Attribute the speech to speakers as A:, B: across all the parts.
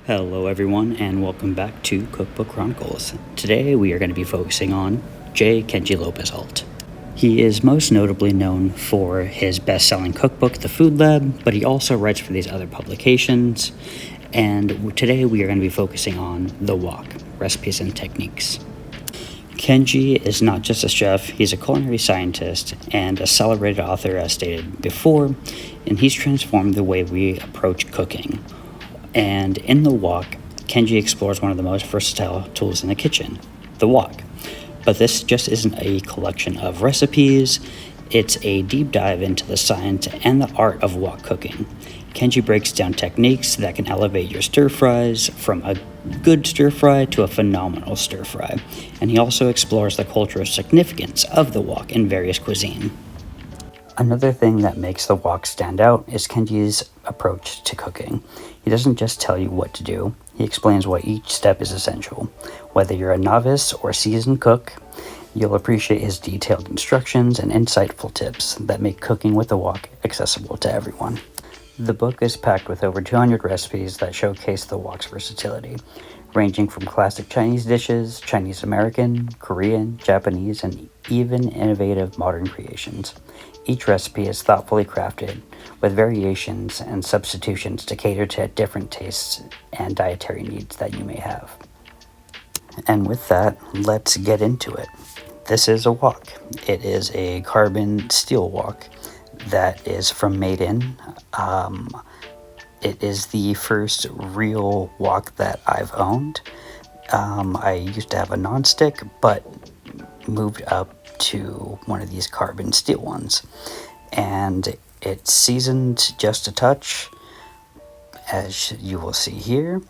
A: Hello everyone and welcome back to Cookbook Chronicles. Today we are going to be focusing on Kenji Lopez-Alt. He is most notably known for his best-selling cookbook, The Food Lab, but he also writes for these other publications. And today we are going to be focusing on the wok, recipes and techniques. Kenji is not just a chef, he's a culinary scientist and a celebrated author as stated before, and he's transformed the way we approach cooking. And in the wok, Kenji explores one of the most versatile tools in the kitchen, the wok. But this just isn't a collection of recipes, it's a deep dive into the science and the art of wok cooking. Kenji breaks down techniques that can elevate your stir fries from a good stir fry to a phenomenal stir fry. And he also explores the cultural significance of the wok in various cuisine. Another thing that makes the wok stand out is Kenji's approach to cooking. He doesn't just tell you what to do, he explains why each step is essential. Whether you're a novice or a seasoned cook, you'll appreciate his detailed instructions and insightful tips that make cooking with the wok accessible to everyone. The book is packed with over 200 recipes that showcase the wok's versatility, ranging from classic Chinese dishes, Chinese American, Korean, Japanese, and even innovative modern creations. Each recipe is thoughtfully crafted, with variations and substitutions to cater to different tastes and dietary needs that you may have. And with that, let's get into it. This is a wok. It is a carbon steel wok that is from Made In. It is the first real wok that I've owned. I used to have a non-stick, but moved up to one of these carbon steel ones. And it's seasoned just a touch, as you will see here.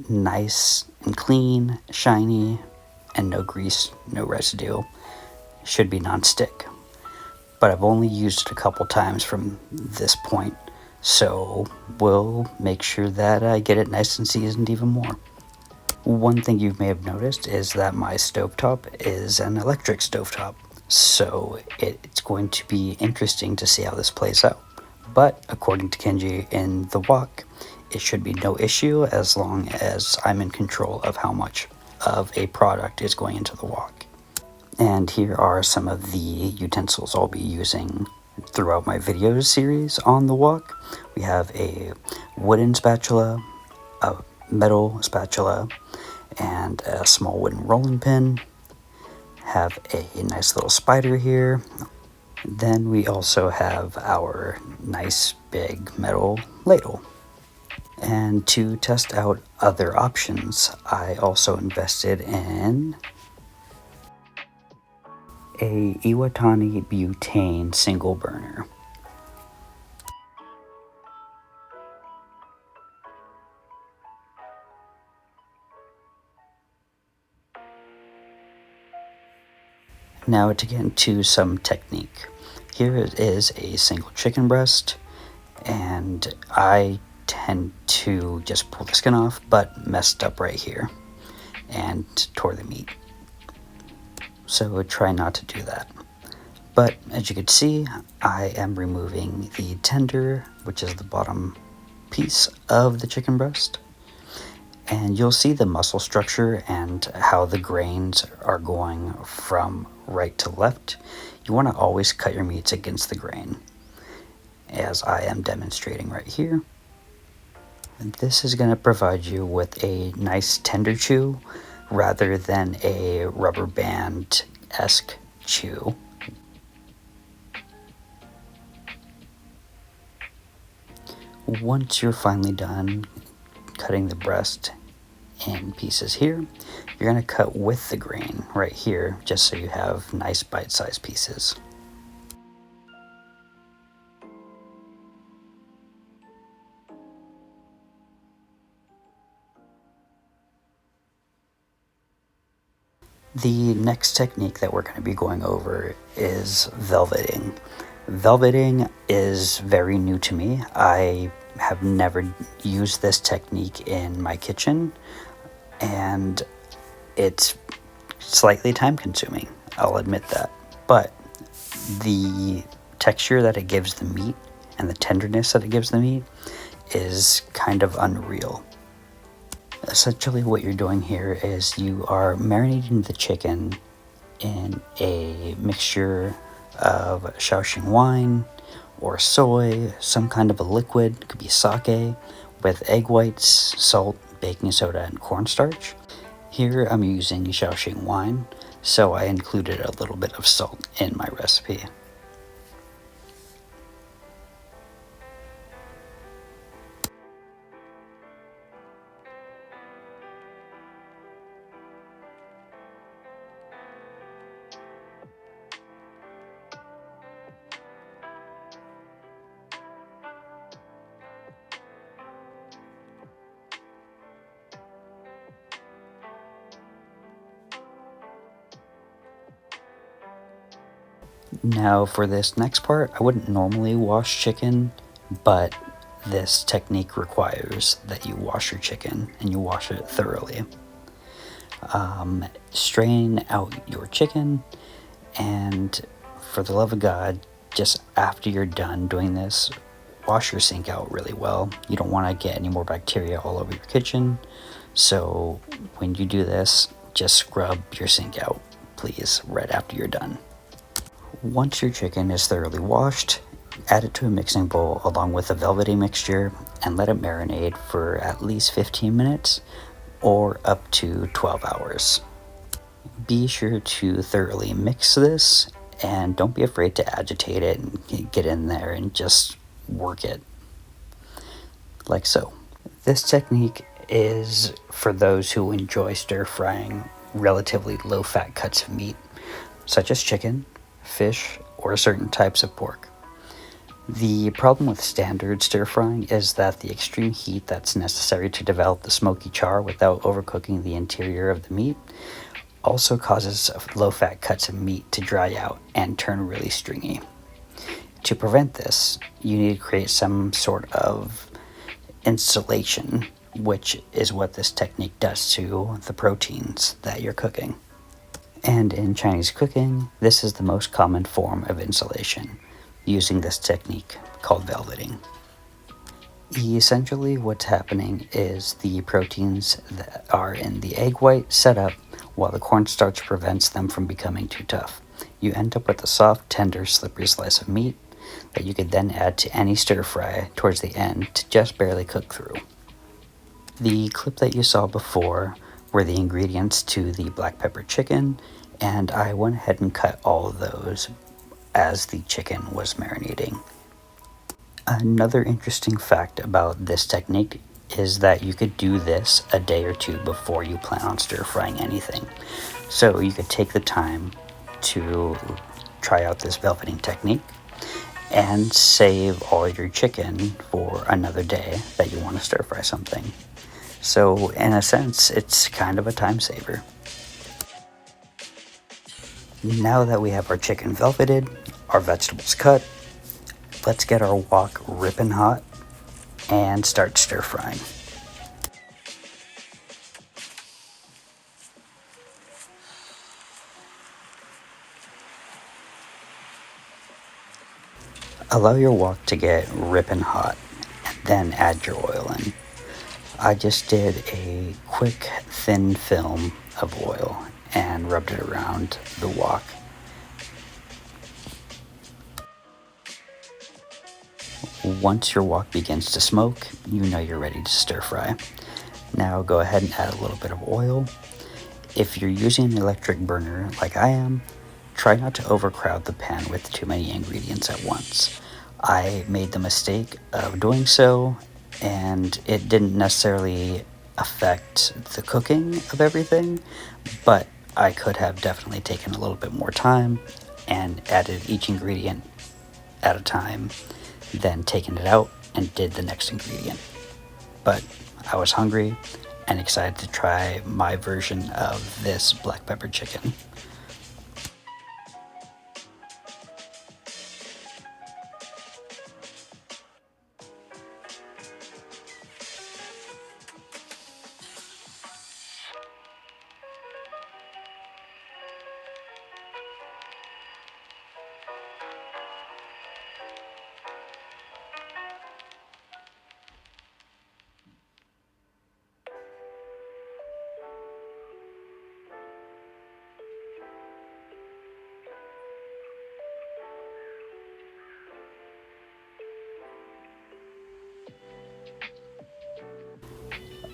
A: Nice and clean, shiny, and no grease, no residue. Should be non-stick. But I've only used it a couple times from this point, so we'll make sure that I get it nice and seasoned even more. One thing you may have noticed is that my stovetop is an electric stovetop, so it's going to be interesting to see how this plays out. But according to Kenji in the wok, it should be no issue as long as I'm in control of how much of a product is going into the wok. And here are some of the utensils I'll be using throughout my videos series on the wok. We have a wooden spatula, a metal spatula, and a small wooden rolling pin. Have a nice little spider here. Then we also have our nice big metal ladle. And to test out other options, I also invested in a Iwatani butane single burner. Now to get into some technique. Here it is a single chicken breast, and I tend to just pull the skin off, but messed up right here and tore the meat. So try not to do that. But as you can see, I am removing the tender, which is the bottom piece of the chicken breast. And you'll see the muscle structure and how the grains are going from right to left. You want to always cut your meats against the grain, as I am demonstrating right here. And this is going to provide you with a nice tender chew rather than a rubber band-esque chew. Once you're finally done cutting the breast in pieces here, you're going to cut with the grain right here, just so you have nice bite-sized pieces. The next technique that we're going to be going over is velveting. Velveting is very new to me. I have never used this technique in my kitchen, and it's slightly time consuming, I'll admit that. But the texture that it gives the meat and the tenderness that it gives the meat is kind of unreal. Essentially what you're doing here is you are marinating the chicken in a mixture of Shaoxing wine or soy, some kind of a liquid, it could be sake, with egg whites, salt, baking soda, and cornstarch. Here I'm using Shaoxing wine, so I included a little bit of salt in my recipe. Now for this next part, I wouldn't normally wash chicken, but this technique requires that you wash your chicken and you wash it thoroughly. Strain out your chicken, and for the love of God, just after you're done doing this, wash your sink out really well. You don't want to get any more bacteria all over your kitchen, so when you do this, just scrub your sink out, please, right after you're done. Once your chicken is thoroughly washed, add it to a mixing bowl along with the velvety mixture and let it marinate for at least 15 minutes or up to 12 hours. Be sure to thoroughly mix this and don't be afraid to agitate it and get in there and just work it like so. This technique is for those who enjoy stir frying relatively low fat cuts of meat, such as chicken, fish, or certain types of pork. The problem with standard stir frying is that the extreme heat that's necessary to develop the smoky char without overcooking the interior of the meat also causes low fat cuts of meat to dry out and turn really stringy. To prevent this, you need to create some sort of insulation, which is what this technique does to the proteins that you're cooking. And in Chinese cooking, this is the most common form of insulation, using this technique called velveting. Essentially, what's happening is the proteins that are in the egg white set up while the cornstarch prevents them from becoming too tough. You end up with a soft, tender, slippery slice of meat that you could then add to any stir fry towards the end to just barely cook through. The clip that you saw before were the ingredients to the black pepper chicken, and I went ahead and cut all of those as the chicken was marinating. Another interesting fact about this technique is that you could do this a day or two before you plan on stir frying anything. So you could take the time to try out this velveting technique and save all your chicken for another day that you want to stir fry something. So in a sense, it's kind of a time saver. Now that we have our chicken velveted, our vegetables cut, let's get our wok ripping hot and start stir frying. Allow your wok to get ripping hot and then add your oil in. I just did a quick thin film of oil and rubbed it around the wok. Once your wok begins to smoke, you know you're ready to stir fry. Now go ahead and add a little bit of oil. If you're using an electric burner like I am, try not to overcrowd the pan with too many ingredients at once. I made the mistake of doing so, and it didn't necessarily affect the cooking of everything, but I could have definitely taken a little bit more time and added each ingredient at a time, then taken it out and did the next ingredient. But I was hungry and excited to try my version of this black pepper chicken.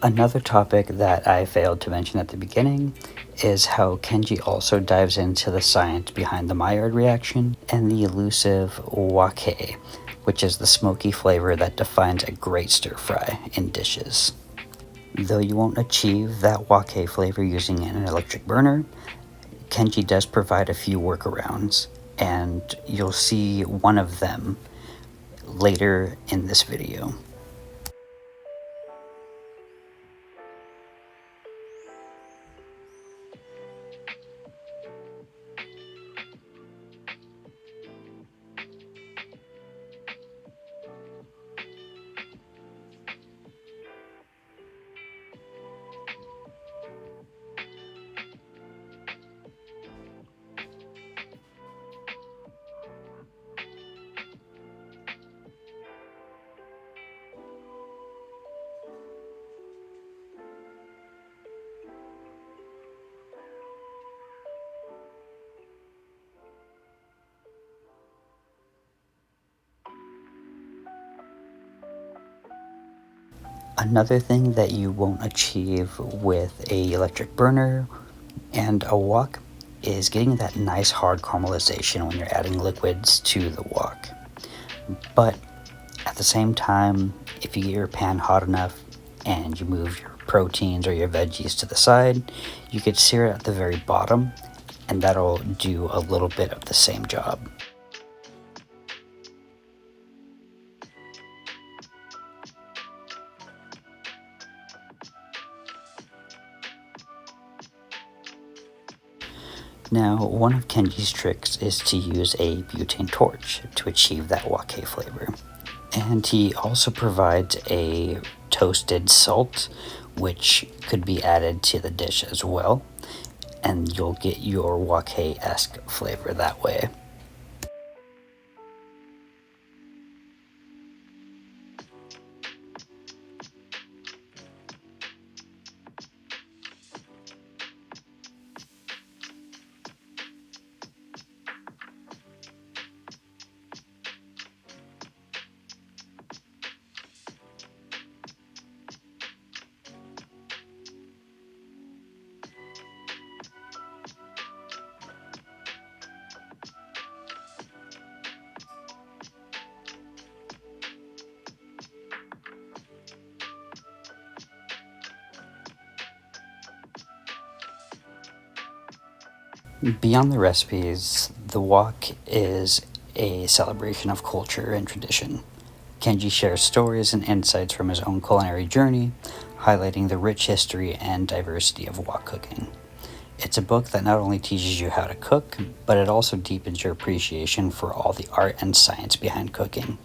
A: Another topic that I failed to mention at the beginning is how Kenji also dives into the science behind the Maillard reaction and the elusive wok, which is the smoky flavor that defines a great stir fry in dishes. Though you won't achieve that wok flavor using an electric burner, Kenji does provide a few workarounds, and you'll see one of them later in this video. Another thing that you won't achieve with a electric burner and a wok is getting that nice hard caramelization when you're adding liquids to the wok. But at the same time, if you get your pan hot enough and you move your proteins or your veggies to the side, you could sear it at the very bottom, and that'll do a little bit of the same job. Now, one of Kenji's tricks is to use a butane torch to achieve that wok flavor. And he also provides a toasted salt, which could be added to the dish as well, and you'll get your wok-esque flavor that way. Beyond the recipes, the wok is a celebration of culture and tradition. Kenji shares stories and insights from his own culinary journey, highlighting the rich history and diversity of wok cooking. It's a book that not only teaches you how to cook, but it also deepens your appreciation for all the art and science behind cooking.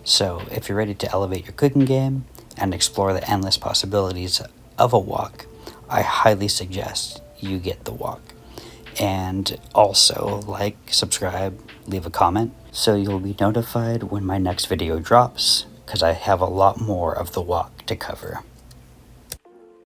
A: So, if you're ready to elevate your cooking game and explore the endless possibilities of a wok, I highly suggest you get the wok. And also, like, subscribe, leave a comment, so you'll be notified when my next video drops, because I have a lot more of the wok to cover.